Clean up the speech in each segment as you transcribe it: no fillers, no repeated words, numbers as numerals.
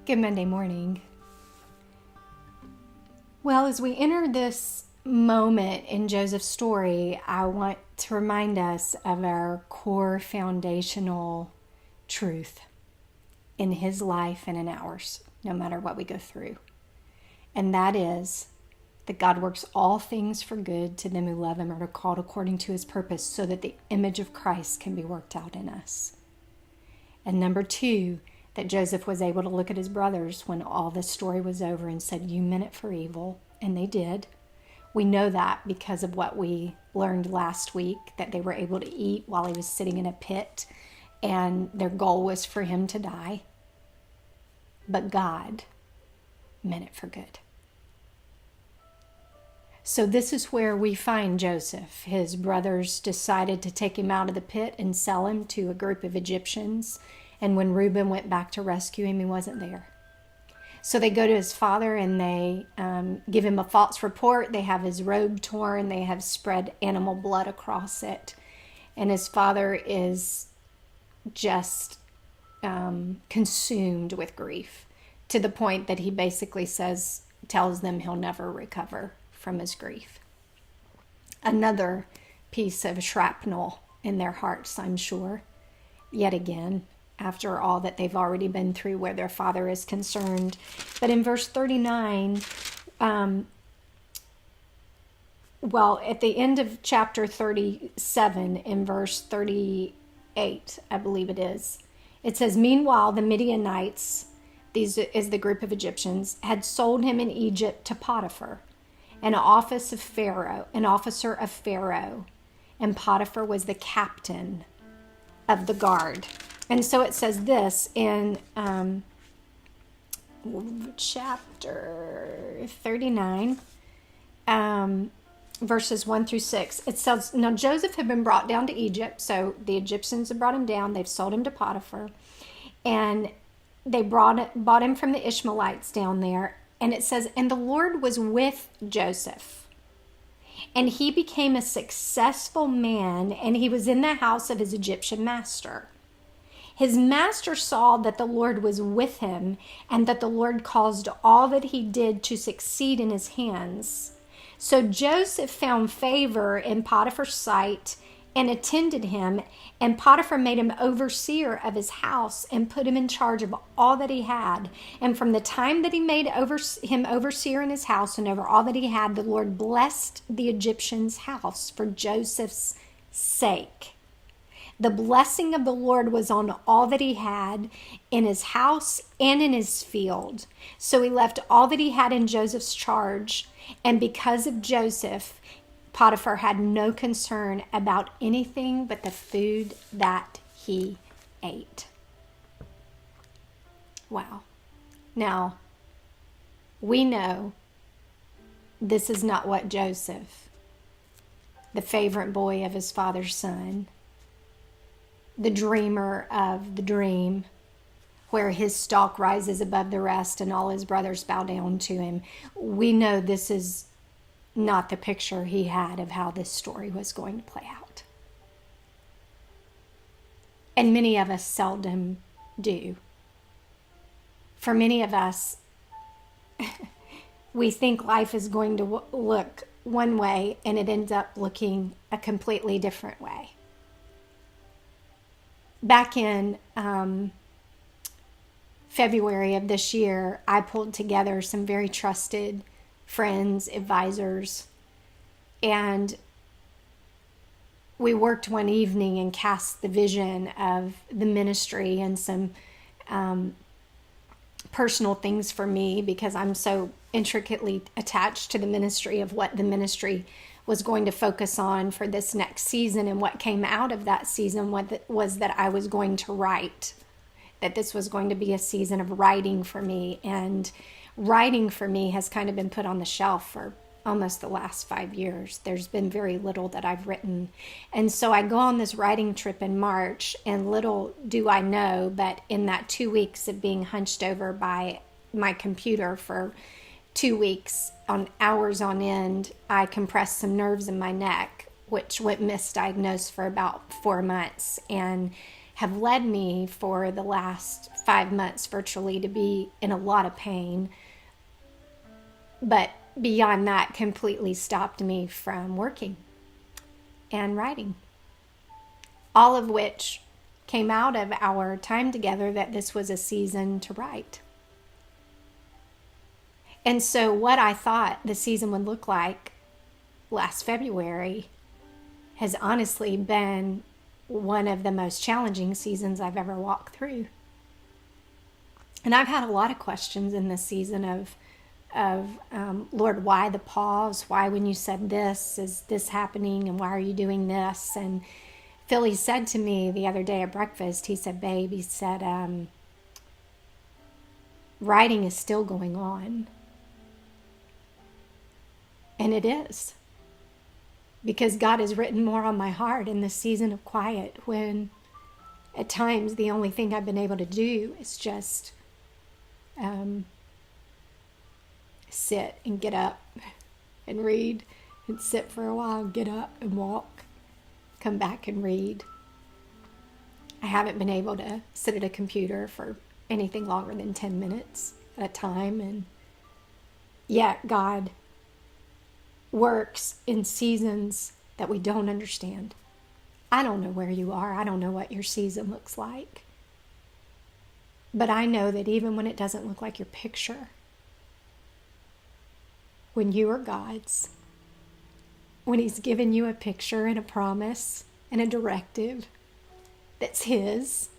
Good Monday morning. Well, as we enter this moment in Joseph's story, I want to remind us of our core foundational truth in his life and in ours, no matter what we go through. And that is that God works all things for good to them who love him or are called according to his purpose, so that the image of Christ can be worked out in us. And number two, that Joseph was able to look at his brothers when all this story was over and said, you meant it for evil. And they did. We know that because of what we learned last week, that they were able to eat while he was sitting in a pit, and their goal was for him to die. But God meant it for good. So this is where we find Joseph. His brothers decided to take him out of the pit and sell him to a group of Egyptians. And when Reuben went back to rescue him, he wasn't there. So they go to his father and they give him a false report. They have his robe torn. They have spread animal blood across it. And his father is just consumed with grief, to the point that he basically tells them he'll never recover from his grief. Another piece of shrapnel in their hearts, I'm sure, yet again, after all that they've already been through where their father is concerned. But in verse 39, at the end of chapter 37, in verse 38, I believe it is, it says, meanwhile, the Midianites, these is the group of Egyptians, had sold him in Egypt to Potiphar, an officer of Pharaoh, and Potiphar was the captain of the guard. And so it says this in chapter 39, verses 1 through 6. It says, now Joseph had been brought down to Egypt. So the Egyptians have brought him down. They've sold him to Potiphar. And they bought him from the Ishmaelites down there. And it says, and the Lord was with Joseph. And he became a successful man, and he was in the house of his Egyptian master. His master saw that the Lord was with him, and that the Lord caused all that he did to succeed in his hands. So Joseph found favor in Potiphar's sight and attended him, and Potiphar made him overseer of his house and put him in charge of all that he had. And from the time that he made him overseer in his house and over all that he had, the Lord blessed the Egyptian's house for Joseph's sake. The blessing of the Lord was on all that he had in his house and in his field. So he left all that he had in Joseph's charge. And because of Joseph, Potiphar had no concern about anything but the food that he ate. Wow. Now, we know this is not what Joseph, the favorite boy of his father's son, the dreamer of the dream, where his stalk rises above the rest and all his brothers bow down to him. We know this is not the picture he had of how this story was going to play out. And many of us seldom do. For many of us, we think life is going to look one way, and it ends up looking a completely different way. Back in February of this year, I pulled together some very trusted friends, advisors, and we worked one evening and cast the vision of the ministry and some personal things for me, because I'm so intricately attached to the ministry, of what the ministry was going to focus on for this next season. And what came out of that season was that I was going to write, that this was going to be a season of writing for me. And writing for me has kind of been put on the shelf for almost the last 5 years. There's been very little that I've written. And so I go on this writing trip in March, and little do I know, but in that 2 weeks of being hunched over by my computer for 2 weeks on hours on end, I compressed some nerves in my neck, which went misdiagnosed for about 4 months, and have led me for the last 5 months virtually to be in a lot of pain. But beyond that, completely stopped me from working and writing. All of which came out of our time together that this was a season to write. And so what I thought the season would look like last February has honestly been one of the most challenging seasons I've ever walked through. And I've had a lot of questions in this season of Lord, why the pause? Why, when you said this, is this happening? And why are you doing this? And Philly said to me the other day at breakfast, he said, babe, he said, writing is still going on. And it is. Because God has written more on my heart in this season of quiet, when at times the only thing I've been able to do is just sit and get up and read, and sit for a while, get up and walk, come back and read. I haven't been able to sit at a computer for anything longer than 10 minutes at a time, and yet God works in seasons that we don't understand. I don't know where you are. I don't know what your season looks like. But I know that even when it doesn't look like your picture, when you are God's, when He's given you a picture and a promise and a directive that's His,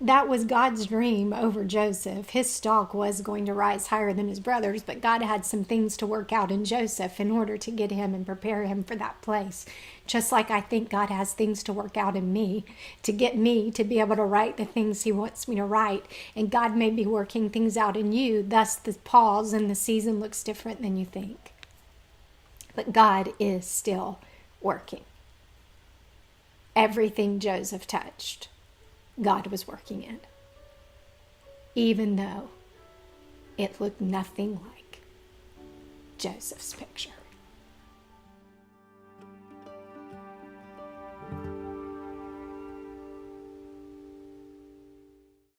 that was God's dream over Joseph. His stalk was going to rise higher than his brothers, but God had some things to work out in Joseph in order to get him and prepare him for that place. Just like I think God has things to work out in me to get me to be able to write the things He wants me to write. And God may be working things out in you. Thus the pause and the season looks different than you think. But God is still working. Everything Joseph touched, God was working in, even though it looked nothing like Joseph's picture.